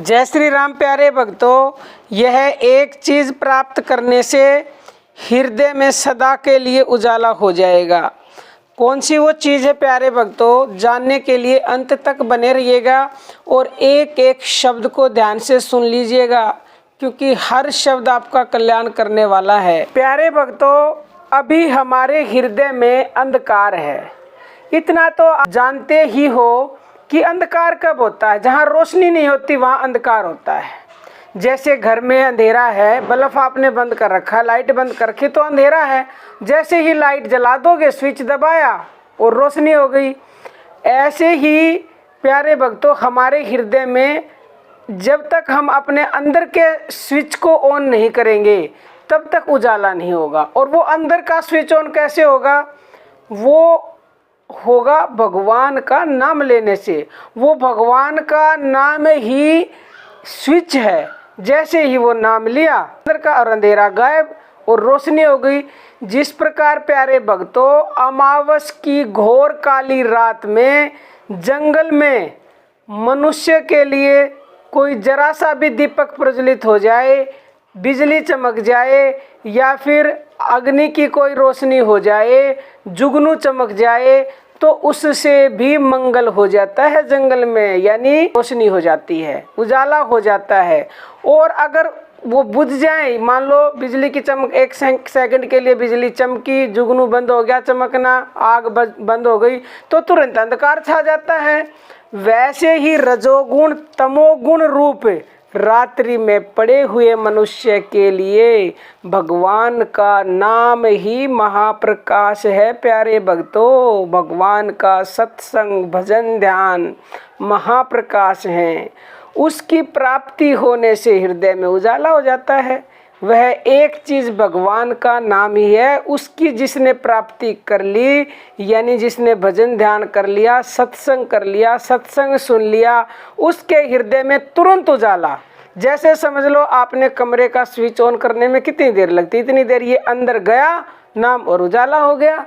जय श्री राम प्यारे भक्तों, यह एक चीज़ प्राप्त करने से हृदय में सदा के लिए उजाला हो जाएगा। कौन सी वो चीज़ है प्यारे भक्तों, जानने के लिए अंत तक बने रहिएगा और एक एक शब्द को ध्यान से सुन लीजिएगा, क्योंकि हर शब्द आपका कल्याण करने वाला है। प्यारे भक्तों, अभी हमारे हृदय में अंधकार है, इतना तो आप जानते ही हो कि अंधकार कब होता है। जहाँ रोशनी नहीं होती वहाँ अंधकार होता है। जैसे घर में अंधेरा है, बल्ब आपने बंद कर रखा, लाइट बंद कर रखी तो अंधेरा है। जैसे ही लाइट जला दोगे, स्विच दबाया और रोशनी हो गई। ऐसे ही प्यारे भक्तों, हमारे हृदय में जब तक हम अपने अंदर के स्विच को ऑन नहीं करेंगे तब तक उजाला नहीं होगा। और वो अंदर का स्विच ऑन कैसे होगा? वो होगा भगवान का नाम लेने से। वो भगवान का नाम ही स्विच है। जैसे ही वो नाम लिया, अंदर का और अंधेरा गायब और रोशनी हो गई। जिस प्रकार प्यारे भक्तों, अमावस की घोर काली रात में जंगल में मनुष्य के लिए कोई जरा सा भी दीपक प्रज्वलित हो जाए, बिजली चमक जाए या फिर अग्नि की कोई रोशनी हो जाए, जुगनू चमक जाए, तो उससे भी मंगल हो जाता है जंगल में, यानी रोशनी हो जाती है, उजाला हो जाता है। और अगर वो बुझ जाए, मान लो बिजली की चमक, एक सेकंड के लिए बिजली चमकी, जुगनू बंद हो गया चमकना, आग बंद हो गई, तो तुरंत अंधकार छा जाता है। वैसे ही रजोगुण तमोगुण रूप रात्रि में पड़े हुए मनुष्य के लिए भगवान का नाम ही महाप्रकाश है। प्यारे भक्तों, भगवान का सत्संग, भजन, ध्यान महाप्रकाश है। उसकी प्राप्ति होने से हृदय में उजाला हो जाता है। वह एक चीज़ भगवान का नाम ही है। उसकी जिसने प्राप्ति कर ली, यानी जिसने भजन ध्यान कर लिया, सत्संग कर लिया, सत्संग सुन लिया, उसके हृदय में तुरंत उजाला। जैसे समझ लो आपने कमरे का स्विच ऑन करने में कितनी देर लगती, इतनी देर ये अंदर गया नाम और उजाला हो गया।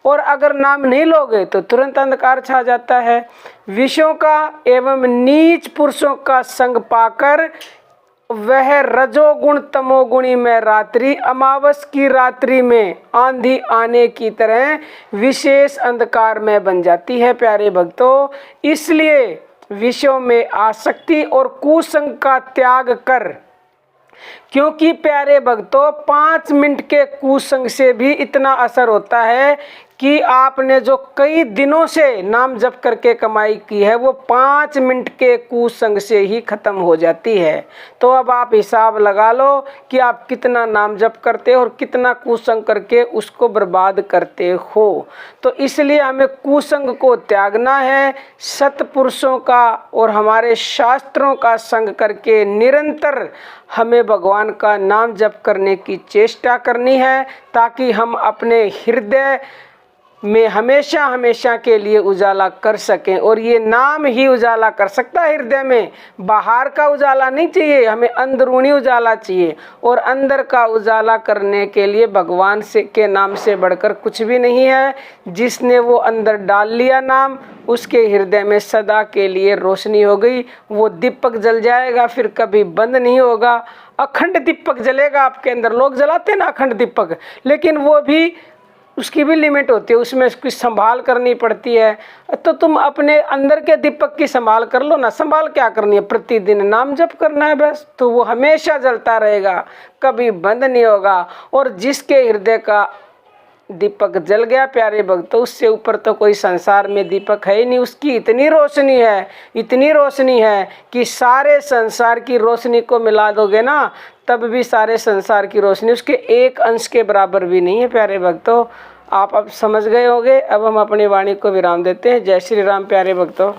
और अगर नाम नहीं लोगे तो तुरंत अंधकार छा जाता है। विषयों का एवं नीच पुरुषों का संग पाकर वह रजोगुण तमोगुणी में रात्रि, अमावस की रात्रि में आंधी आने की तरह विशेष अंधकार में बन जाती है। प्यारे भक्तों, इसलिए विषयों में आसक्ति और कुसंग का त्याग कर, क्योंकि प्यारे भक्तों 5 मिनट के कुसंग से भी इतना असर होता है कि आपने जो कई दिनों से नाम जप करके कमाई की है वो 5 मिनट के कुसंग से ही खत्म हो जाती है। तो अब आप हिसाब लगा लो कि आप कितना नाम जप करते हो और कितना कुसंग करके उसको बर्बाद करते हो। तो इसलिए हमें कुसंग को त्यागना है, सत्पुरुषों का और हमारे शास्त्रों का संग करके निरंतर हमें भगवान का नाम जप करने की चेष्टा करनी है, ताकि हम अपने हृदय में हमेशा हमेशा के लिए उजाला कर सकें। और ये नाम ही उजाला कर सकता है हृदय में। बाहर का उजाला नहीं चाहिए, हमें अंदरूनी उजाला चाहिए। और अंदर का उजाला करने के लिए भगवान से के नाम से बढ़कर कुछ भी नहीं है। जिसने वो अंदर डाल लिया नाम, उसके हृदय में सदा के लिए रोशनी हो गई। वो दीपक जल जाएगा, फिर कभी बंद नहीं होगा। अखंड दीपक जलेगा आपके अंदर। लोग जलाते हैं ना अखंड दीपक, लेकिन वो भी, उसकी भी लिमिट होती है, उसमें उसकी संभाल करनी पड़ती है। तो तुम अपने अंदर के दीपक की संभाल कर लो ना। संभाल क्या करनी है? प्रतिदिन नाम जप करना है बस, तो वो हमेशा जलता रहेगा, कभी बंद नहीं होगा। और जिसके हृदय का दीपक जल गया प्यारे भक्तों, उससे ऊपर तो कोई संसार में दीपक है ही नहीं। उसकी इतनी रोशनी है, इतनी रोशनी है कि सारे संसार की रोशनी को मिला दोगे ना, तब भी सारे संसार की रोशनी उसके एक अंश के बराबर भी नहीं है। प्यारे भक्तों, आप अब समझ गए होंगे। अब हम अपनी वाणी को विराम देते हैं। जय श्री राम प्यारे भक्तों।